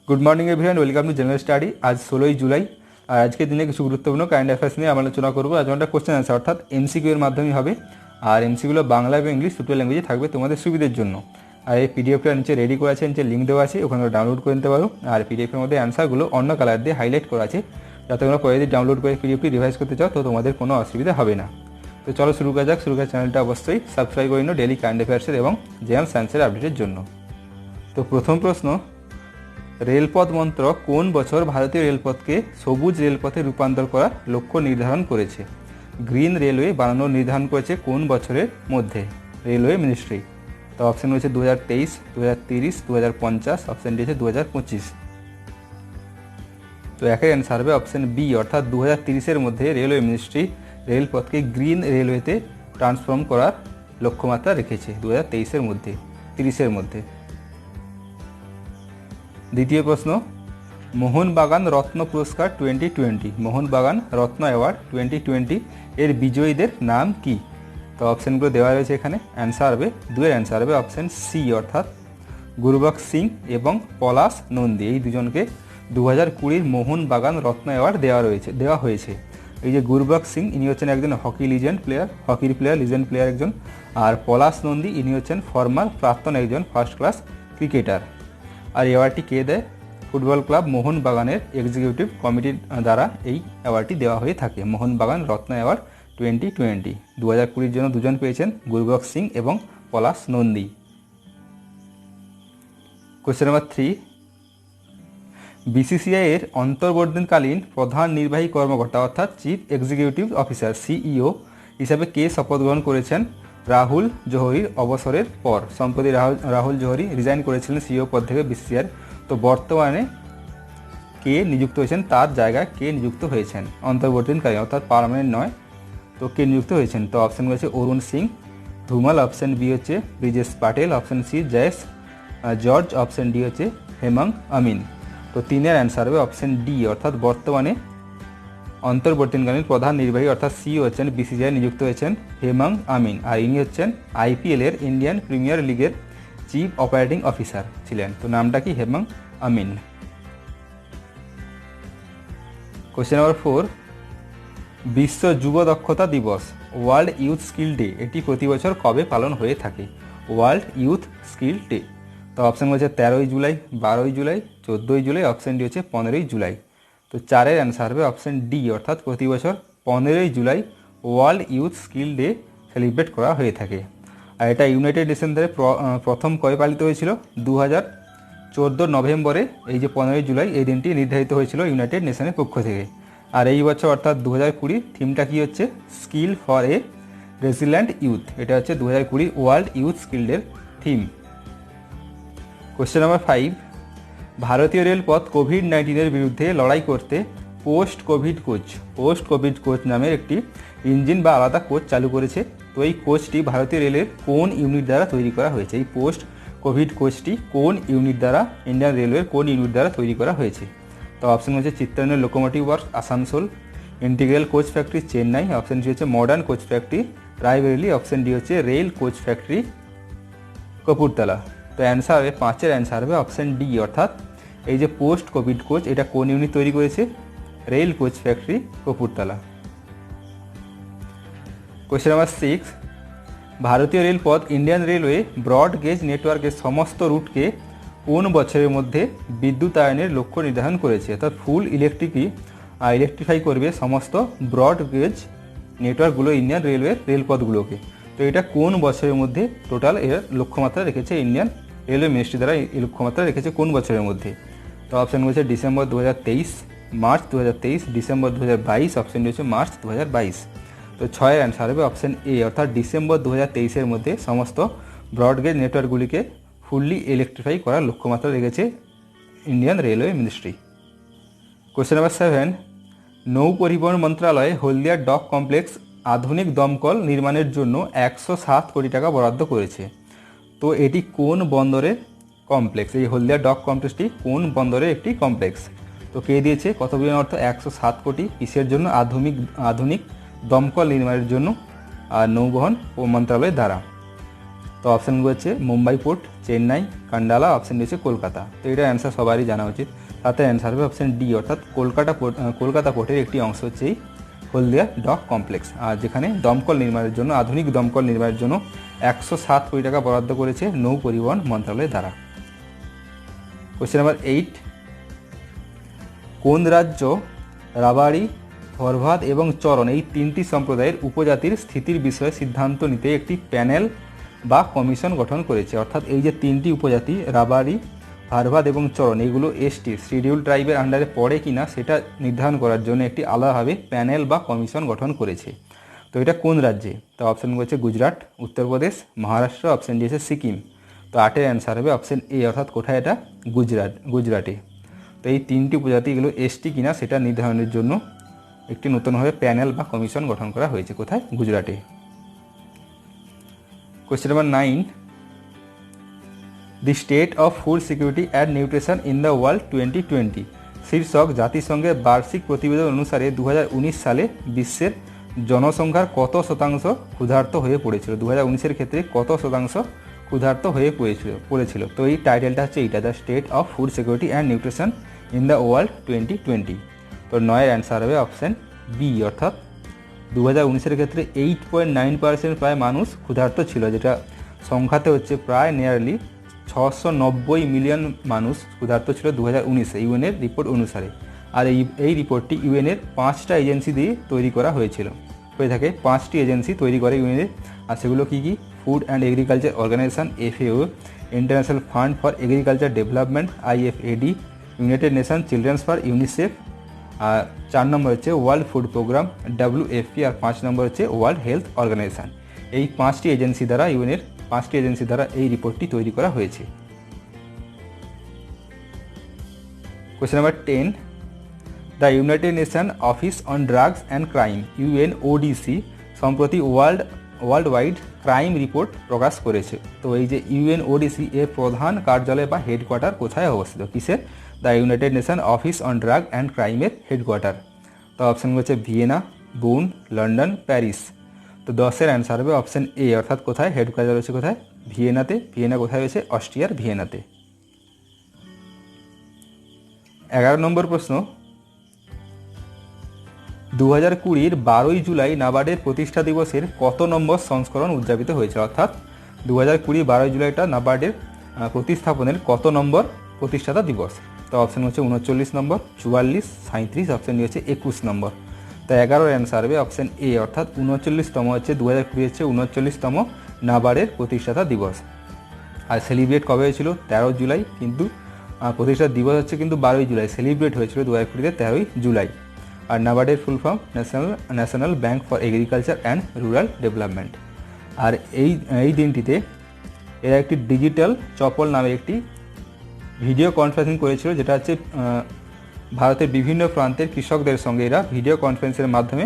Good morning everyone, welcome to general study. आज 16 जुलाई और आज के दिन কিছু গুরুত্বপূর্ণ কারেন্ট অ্যাফেয়ার্স নিয়ে আমরা আলোচনা করব। আজ আমরা কোশ্চেন আনসার অর্থাৎ এমসিকিউ এর মাধ্যমে হবে, আর এমসিকিউগুলো বাংলা এবং ইংলিশ দুটো ল্যাঙ্গুয়েজে থাকবে তোমাদের সুবিধার জন্য। আর এই পিডিএফটা নিচে রেডি করা আছে, নিচে লিঙ্ক দেওয়া আছে, ওখানে ডাউনলোড করে নিতে পারো। আর পিডিএফের মধ্যে অ্যান্সারগুলো অন্য কালার দিয়ে হাইলাইট করা আছে, যাতে তোমরা পরে যদি ডাউনলোড করে পিডিএফটি রিভাইজ করতে চাও তো তোমাদের কোনো অসুবিধা হবে না। তো চলো শুরু করা যাক। শুরু করার চ্যানেলটা অবশ্যই সাবস্ক্রাইব করে নিও ডেইলি কারেন্ট অ্যাফেয়ার্সের এবং জেএম সায়েন্সের আপডেটের জন্য। তো প্রথম প্রশ্ন, রেলপথ মন্ত্রক কোন বছর ভারতীয় রেলপথকে সবুজ রেলপথে রূপান্তর করার লক্ষ্য নির্ধারণ করেছে? গ্রিন রেলওয়ে বানানোর নির্ধারণ করেছে কোন বছরের মধ্যে? Railway ministry. তো অপশন রয়েছে 2023, 2030, 2050, অপশন ডি হচ্ছে 2025। তো একের অ্যান্সার হবে অপশন বি, অর্থাৎ 2030-এর মধ্যে রেলওয়ে মিনিস্ট্রি রেলপথকে গ্রিন রেলওয়েতে ট্রান্সফর্ম করার লক্ষ্যমাত্রা রেখেছে 2023-এর মধ্যে, 30-এর মধ্যে। দ্বিতীয় প্রশ্ন, মোহনবাগান রত্ন পুরস্কার 2020, মোহনবাগান রত্ন অ্যাওয়ার্ড 2020 এর বিজয়ীদের নাম কি? তো অপশানগুলো দেওয়া রয়েছে এখানে। অ্যান্সার হবে, দুয়ের অ্যান্সার হবে অপশান সি, অর্থাৎ গুরবক্স সিং এবং পলাশ নন্দী, এই দুজনকে 2020 মোহনবাগান রত্ন অ্যাওয়ার্ড দেওয়া হয়েছে। এই যে গুরবক্স সিং, ইনি হচ্ছেন একজন হকির লিজেন্ড প্লেয়ার একজন, আর পলাশ নন্দী ইনি হচ্ছেন প্রাক্তন একজন ফার্স্ট ক্লাস ক্রিকেটার। আর অ্যাওয়ার্ডটি কে দেয়? ফুটবল ক্লাব মোহনবাগানের এক্সিকিউটিভ কমিটির দ্বারা এই অ্যাওয়ার্ডটি দেওয়া হয়ে থাকে। মোহনবাগান রত্ন অ্যাওয়ার্ড 2020 2020 জন্য দুজন পেয়েছেন, গুরবক্স সিং এবং পলাশ নন্দী। কোশ্চেন নাম্বার 3, বিসিসিআই এর অন্তর্বর্তীকালীন প্রধান নির্বাহী কর্মকর্তা অর্থাৎ চিফ এক্সিকিউটিভ অফিসার সিইও হিসাবে কে শপথ গ্রহণ করেছেন রাহুল জোহরির অবসরের পর? সম্প্রতি রাহুল জোহরি রিজাইন করেছিলেন সিইও পদ থেকে বিসিসিআই। তো বর্তমানে কে নিযুক্ত হয়েছেন, তার জায়গায় কে নিযুক্ত হয়েছেন অন্তর্বর্তীকালীন, অর্থাৎ পার্মানেন্ট নয়। তো কে নিযুক্ত হয়েছেন? তো অপশান রয়েছে অরুণ সিং ধুমাল, অপশান বি হচ্ছে Brijesh Patel, option C Jayesh George, option D হচ্ছে হেমন্ত আমিন। তো তিনের অ্যান্সার হবে অপশান ডি, অর্থাৎ বর্তমানে অন্তর্বর্তীকালীন প্রধান নির্বাহী অর্থাৎ সিইও হচ্ছেন বিসিসিআই নিযুক্ত হয়েছেন হেমন্ত আমিন, আর ইনি হচ্ছেন আইপিএল এর ইন্ডিয়ান প্রিমিয়ার লিগের চিফ অপারেটিং অফিসার ছিলেন। তো নামটা কি? হেমন্ত আমিন। কোশ্চেন নাম্বার 4, বিশ্ব যুব দক্ষতা দিবস ওয়ার্ল্ড ইউথ স্কিল ডে এটি প্রতি বছর কবে পালন হয়ে থাকে? World youth skill day. তো অপশান হচ্ছে 13 জুলাই, 12 জুলাই, 14 জুলাই, অপশান ডি হচ্ছে 15 জুলাই। তো চারের অ্যান্সার হবে অপশান ডি, অর্থাৎ প্রতি বছর 15 July world youth skill day celebrate করা হয়ে থাকে। আর এটা ইউনাইটেড নেশন দ্বারা প্রথম কবে পালিত হয়েছিল? 2014 নভেম্বরে এই যে 15 জুলাই এই দিনটি নির্ধারিত হয়েছিল ইউনাইটেড নেশনের পক্ষ থেকে। আর এই বছর অর্থাৎ 2020 থিমটা কী হচ্ছে? Skill for a রেসিলিয়েন্ট youth. এটা হচ্ছে 2020 ওয়ার্ল্ড ইউথ স্কিল ডের থিম। কোশ্চেন নাম্বার 5, ভারতীয় রেলপথ কোভিড-19-এর বিরুদ্ধে লড়াই করতে পোস্ট কোভিড কোচ নামের একটি ইঞ্জিন বা আলাদা কোচ চালু করেছে। তো এই কোচটি ভারতীয় রেলের কোন ইউনিট দ্বারা তৈরি করা হয়েছে? এই পোস্ট কোভিড কোচটি কোন ইউনিট দ্বারা, ইন্ডিয়ান রেলওয়ের কোন ইউনিট দ্বারা তৈরি করা হয়েছে? তো অপশন হচ্ছে Chittaranjan locomotive works Asansol, integral coach factory Chennai, option C হচ্ছে modern coach factory Raebareli, option D হচ্ছে রেল কোচ ফ্যাক্টরি কপুরতলা। তো অ্যান্সার হবে 5-এর অ্যান্সার হবে অপশন ডি, অর্থাৎ এই যে পোস্ট কোভিড কোচ এটা কোন ইউনিট তৈরি করেছে? Rail coach factory Kapurthala. Question number 6, ভারতীয় রেলপথ ইন্ডিয়ান রেলওয়ে ব্রড গেজ নেটওয়ার্কের সমস্ত রুটকে কোন বছরের মধ্যে বিদ্যুতায়নের লক্ষ্য নির্ধারণ করেছে? অর্থাৎ ফুল ইলেকট্রিফাই করবে সমস্ত ব্রড গেজ নেটওয়ার্কগুলো ইন্ডিয়ান রেলওয়ের রেলপথগুলোকে। তো এটা কোন বছরের মধ্যে টোটাল এর লক্ষ্যমাত্রা রেখেছে ইন্ডিয়ান রেলওয়ে মিনিস্ট্রি দ্বারা এই লক্ষ্যমাত্রা রেখেছে কোন বছরের মধ্যে? তো অপশান হচ্ছে ডিসেম্বর 2023, মার্চ 2023, ডিসেম্বর 2022, অপশান হচ্ছে মার্চ 2022। তো 6-এর অ্যান্সার হবে অপশান এ, অর্থাৎ ডিসেম্বর 2023-এর মধ্যে সমস্ত ব্রডগেজ নেটওয়ার্কগুলিকে ফুললি ইলেকট্রিফাই করার লক্ষ্যমাত্রা রেখেছে Indian railway ministry. Question number 7, নৌ পরিবহন মন্ত্রণালয়ে হলদিয়া ডক কমপ্লেক্স আধুনিক দমকল নির্মাণের জন্য 107 কোটি টাকা বরাদ্দ করেছে। তো এটি কোন বন্দরের কমপ্লেক্স? এই হলদিয়া ডক কমপ্লেক্সটি কোন বন্দরের একটি কমপ্লেক্স? তো কে দিয়েছে কত বিলিয়ন অর্থ? 107 কোটি। কিসের জন্য? আধুনিক দমকল নির্মাণের জন্য আর নৌবহন ও মন্ত্রণালয়ের দ্বারা। তো অপশানগুলো হচ্ছে Mumbai port, Chennai, Kandla, option D হচ্ছে কলকাতা। তো এটার অ্যান্সার সবারই জানা উচিত। তাতে অ্যান্সার হবে অপশান ডি, অর্থাৎ কলকাতা পোর্টের একটি অংশ হচ্ছে এই হলদিয়া ডক কমপ্লেক্স, আর যেখানে দমকল নির্মাণের জন্য, আধুনিক দমকল নির্মাণের জন্য 107 কোটি টাকা বরাদ্দ করেছে নৌ পরিবহন মন্ত্রণালয় দ্বারা। কোশ্চেন নাম্বার 8, কোন রাজ্য রাবাড়ি, ধরভাদ এবং চরণ এই তিনটি সম্প্রদায়ের উপজাতির স্থিতির বিষয়ে সিদ্ধান্ত নিতে একটি প্যানেল বা কমিশন গঠন করেছে? অর্থাৎ এই যে তিনটি উপজাতি রাবাড়ি, ভারভাদ এবং চরণ, এগুলো এসটি শিডিউল ট্রাইবের আন্ডারে পড়ে কিনা সেটা নির্ধারণ করার জন্য একটি আলাদাভাবে প্যানেল বা কমিশন গঠন করেছে। তো এটা কোন রাজ্যে? তো অপশানগুলো হচ্ছে গুজরাট, উত্তরপ্রদেশ, মহারাষ্ট্র, অপশান ডি হচ্ছে সিকিম। তো 8-এর অ্যান্সার হবে অপশান এ, অর্থাৎ কোথায় এটা? গুজরাটে। তো এই তিনটি উপজাতি এগুলো এসটি কিনা সেটা নির্ধারণের জন্য একটি নতুনভাবে প্যানেল বা কমিশন গঠন করা হয়েছে। কোথায়? গুজরাটে। Question number 9, the state of food security and nutrition in the world 2020 শীর্ষক জাতিসংঘের বার্ষিক প্রতিবেদন অনুসারে 2019 সালে বিশ্বের জনসংখ্যার কত শতাংশ ক্ষুধার্ত হয়ে পড়েছিল? 2019-এর ক্ষেত্রে কত শতাংশ ক্ষুধার্ত হয়ে পড়েছিল? তো এই টাইটেলটা হচ্ছে এইটা, the state of food security and nutrition in the world 2020। তো 9-এর অ্যান্সার হবে অপশান বি, অর্থাৎ 2019-এর ক্ষেত্রে 8.9% প্রায় মানুষ ক্ষুধার্ত ছিল, যেটা সংখ্যাতে হচ্ছে প্রায় নিয়ারলি 690 মিলিয়ন মানুষ ক্ষুধার্ত ছিল 2019-এ ইউএনের রিপোর্ট অনুসারে। আর এই রিপোর্টটি ইউএনের 5টা এজেন্সি দিয়ে তৈরি করা হয়ে থাকে। 5টি এজেন্সি তৈরি করে ইউএনের, আর সেগুলো কী কী? Food and agriculture organization FAO, international fund for agriculture development IFAD, united nation children's ফার UNICEF, আর 4 নম্বর হচ্ছে ওয়ার্ল্ড ফুড প্রোগ্রাম WFP, আর 5 নম্বর হচ্ছে ওয়ার্ল্ড হেলথ অর্গানাইজেশন। এই 5টি এজেন্সি দ্বারা ইউএনের 5টি এজেন্সি দ্বারা এই রিপোর্টটি তৈরি করা হয়েছে। Question number 10, the united nation office on drugs and crime UNODC সম্প্রতি ওয়ার্ল্ড ওয়াইড ক্রাইম রিপোর্ট প্রকাশ করেছে। তো এই যে UNODC এর প্রধান কার্যালয় বা হেডকোয়ার্টার কোথায় অবস্থিত? কিসের? The united nation office on drug and ক্রাইমের হেডকোয়ার্টার। তো অপশানগুলো হচ্ছে ভিয়েনা, বুন, লন্ডন, প্যারিস। তো 10-এর অ্যান্সার হবে অপশান এ, অর্থাৎ কোথায়? হেডকোয়ার্টার রয়েছে কোথায়? ভিয়েনাতে। ভিয়েনা কোথায় রয়েছে? অস্ট্রিয়ার ভিয়েনাতে। 11 নম্বর প্রশ্ন, 2020-র 12ই জুলাই নাবার্ডের প্রতিষ্ঠা দিবসের কত নম্বর সংস্করণ উদযাপিত হয়েছে? অর্থাৎ 2020 12ই জুলাইটা নাবার্ডের প্রতিস্থাপনের কত নম্বর প্রতিষ্ঠাতা দিবস? তো অপশান হচ্ছে 39 নম্বর, 44, 37, অপশান ডি হচ্ছে 21 নম্বর। তো 11-এর অ্যান্সার হবে অপশান এ, অর্থাৎ 39তম হচ্ছে 2020 হচ্ছে 39তম নাবার্ডের প্রতিষ্ঠাতা দিবস। আর সেলিব্রেট কবে হয়েছিল? 13 জুলাই, কিন্তু প্রতিষ্ঠা দিবস হচ্ছে কিন্তু 12ই জুলাই, সেলিব্রেট হয়েছিল 2020-তে 13ই জুলাই। আর নাবার্ডের full form national bank for agriculture and rural development. আর এই দিনটিতে এরা একটি ডিজিটাল চপল নামে একটি ভিডিও কনফারেন্সিং করেছিল, যেটা হচ্ছে ভারতের বিভিন্ন প্রান্তের কৃষকদের সঙ্গে এরা ভিডিও কনফারেন্সের মাধ্যমে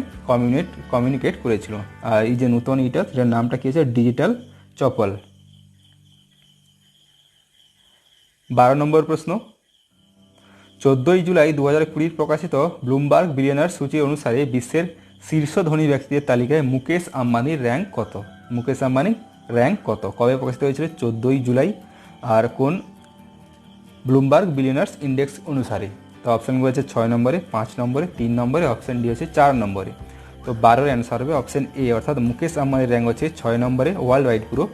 কমিউনিকেট করেছিল। আর এই যে নতুন যেটার নামটা কী হচ্ছে? ডিজিটাল চপল। 12 নম্বর প্রশ্ন, 14ই জুলাই 2020 প্রকাশিত ব্লুমবার্গ বিলিয়নার সূচি অনুসারে বিশ্বের শীর্ষ ধনী ব্যক্তিদের তালিকায় মুকেশ আম্বানির র্যাঙ্ক কত? মুকেশ আম্বানির র্যাঙ্ক কত? কবে প্রকাশিত হয়েছিল? 14ই জুলাই। আর কোন ব্লুমবার্গ বিলিয়নার্স ইন্ডেক্স অনুসারে? তো অপশানগুলো হচ্ছে 6 নম্বরে, 5 নম্বরে, 3 নম্বরে, অপশান ডি হচ্ছে 4 নম্বরে। তো 12-এর অ্যান্সার হবে অপশান এ, অর্থাৎ মুকেশ আম্বানির র্যাঙ্ক হচ্ছে 6 নম্বরে ওয়ার্ল্ড ওয়াইড পুরো।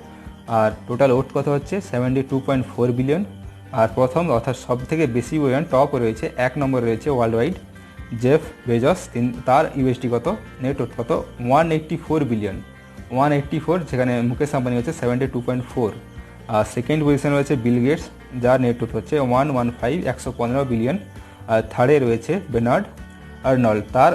আর টোটাল ওট কত হচ্ছে? 72.4 বিলিয়ন। আর প্রথম অর্থাৎ সব থেকে বেশি বিলিয়ন টপ রয়েছে, 1 নম্বরে রয়েছে ওয়ার্ল্ড ওয়াইড জেফ বেজস। তার ইউএসডি কত? নেট ওট কত? 184 বিলিয়ন, 184, যেখানে মুকেশ আম্বানি হচ্ছে 72.4। আর সেকেন্ড পজিশনে রয়েছে বিল গেটস, যার নেট ওট হচ্ছে 115 বিলিয়ন। আর থার্ডে রয়েছে বেনার্ড আর্নল্ড, তার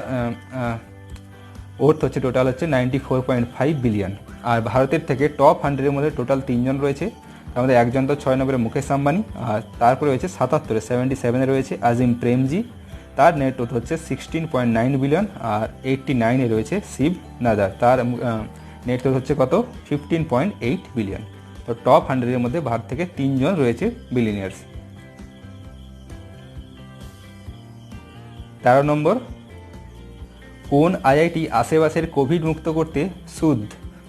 ওট হচ্ছে টোটাল হচ্ছে 94.5 বিলিয়ন। আর ভারতের থেকে টপ 100-এর মধ্যে টোটাল 3 জন রয়েছে, তার মধ্যে একজন তো 6 নম্বরে মুকেশ আম্বানি, আর তারপরে রয়েছে 77-এ রয়েছে আজিম প্রেমজি, তার নেট ওট হচ্ছে 16.9 বিলিয়ন। আর 89-এ রয়েছে শিব নাদার, তার নেট ওট হচ্ছে কত? 15.8 বিলিয়ন। তো টপ 100-এর মধ্যে ভারত থেকে 3 জন রয়েছে বিলিয়নিয়ার্স। 13 নম্বর, কোন আইআইটি আশেপাশের কোভিড মুক্ত করতে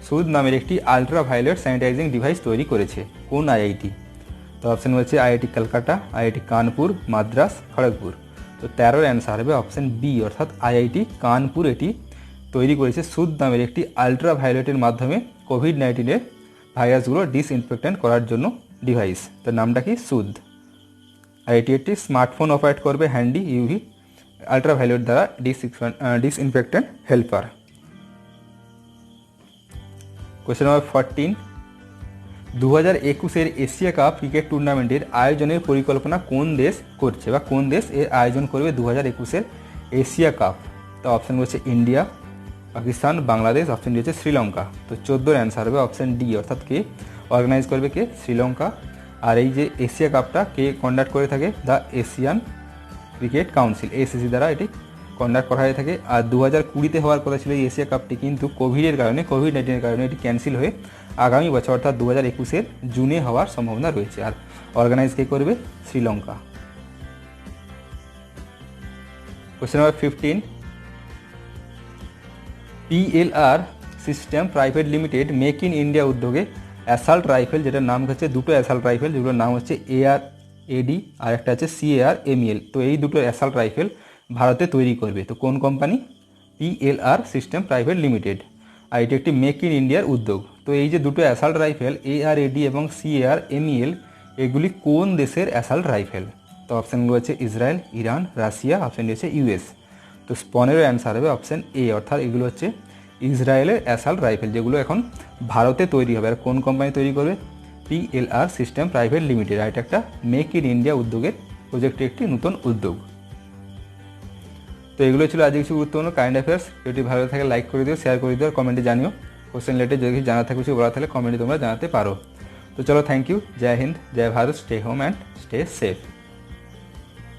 সুদ নামের একটি আলট্রাভায়োলেট স্যানিটাইজিং ডিভাইস তৈরি করেছে? কোন আইআইটি? তো অপশন হচ্ছে আইআইটি কলকাতা, আইআইটি কানপুর, মাদ্রাস, খড়গপুর। তো 13-এর অ্যান্সার হবে অপশন বি অর্থাৎ আইআইটি কানপুর এটি তৈরি করেছে সুদ নামের একটি আলট্রাভায়োলেটের মাধ্যমে কোভিড-19 ভাইরাসগুলো ডিসইনফেক্টেন্ট করার জন্য ডিভাইস। তো নামটা কি? সুদ। আর এটি একটি স্মার্টফোন অপারেট করবে হ্যান্ডি ইউভি আলট্রাভায়োলেট দ্বারা ডিসইনফেক্টেন্ট হেল্পার। কোয়েশ্চেন নাম্বার 14, 2021-এর এশিয়া কাপ ক্রিকেট টুর্নামেন্টের আয়োজনের পরিকল্পনা কোন দেশ করছে বা কোন দেশ এর আয়োজন করবে 2021-এর এশিয়া কাপ? তো অপশান হচ্ছে India, Pakistan, Bangladesh, option D হচ্ছে শ্রীলঙ্কা। তো 14-এর অ্যান্সার হবে অপশান ডি অর্থাৎ কে অর্গানাইজ করবে? কে? শ্রীলঙ্কা। আর এই যে এশিয়া কাপটা কে কন্ডাক্ট করে থাকে? The Asian Cricket Council, ACC দ্বারা এটি কন্ডাক্ট করা হয়ে থাকে। আর 2020-তে হওয়ার কথা ছিল এই এশিয়া কাপটি, কিন্তু কোভিড-19-এর কারণে এটি ক্যান্সেল হয়ে আগামী বছর অর্থাৎ 2021-এর জুনে হওয়ার সম্ভাবনা রয়েছে। আর অর্গানাইজ কে করবে? Sri Lanka. Question number 15, PLR system private limited make in India উদ্যোগে অ্যাসাল্ট রাইফেল, যেটার নাম হচ্ছে দুটো অ্যাসাল্ট রাইফেল যেগুলোর নাম হচ্ছে AR-AD আর একটা হচ্ছে CAR-MEL। তো এই দুটো অ্যাসাল্ট রাইফেল ভারতে তৈরি করবে। তো কোন company? PLR system private limited. আর এটি একটি মেক ইন ইন্ডিয়ার উদ্যোগ। তো এই যে দুটো অ্যাসাল্ট রাইফেল AR-AD এবং CAR-MEL এগুলি কোন দেশের অ্যাসাল্ট রাইফেল? তো অপশানগুলো হচ্ছে Israel, Iran, Russia, option D হচ্ছে US। তো 15-এর অ্যান্সার হবে অপশান এ অর্থাৎ এগুলো হচ্ছে ইসরায়েলের অ্যাসাল্ট রাইফেল যেগুলো এখন ভারতে তৈরি হবে। আর কোন কোম্পানি তৈরি করবে? PLR system private limited. আর এটা একটা মেক ইন ইন্ডিয়া উদ্যোগের প্রজেক্টের একটি নতুন উদ্যোগ। তো এগুলো ছিল আজকে কিছু গুরুত্বপূর্ণ কারেন্ট অ্যাফেয়ার্স। যদি ভালো থাকে লাইক করে দিও, শেয়ার করে দিও, কমেন্টে জানিও। কোশ্চেন রিলেটেড যদি কিছু জানা থাকে, কিছু বলা থাকলে কমেন্টে তোমরা জানাতে পারো। তো চলো, thank you. Jai Hind, Jai Bharat, stay home and stay safe.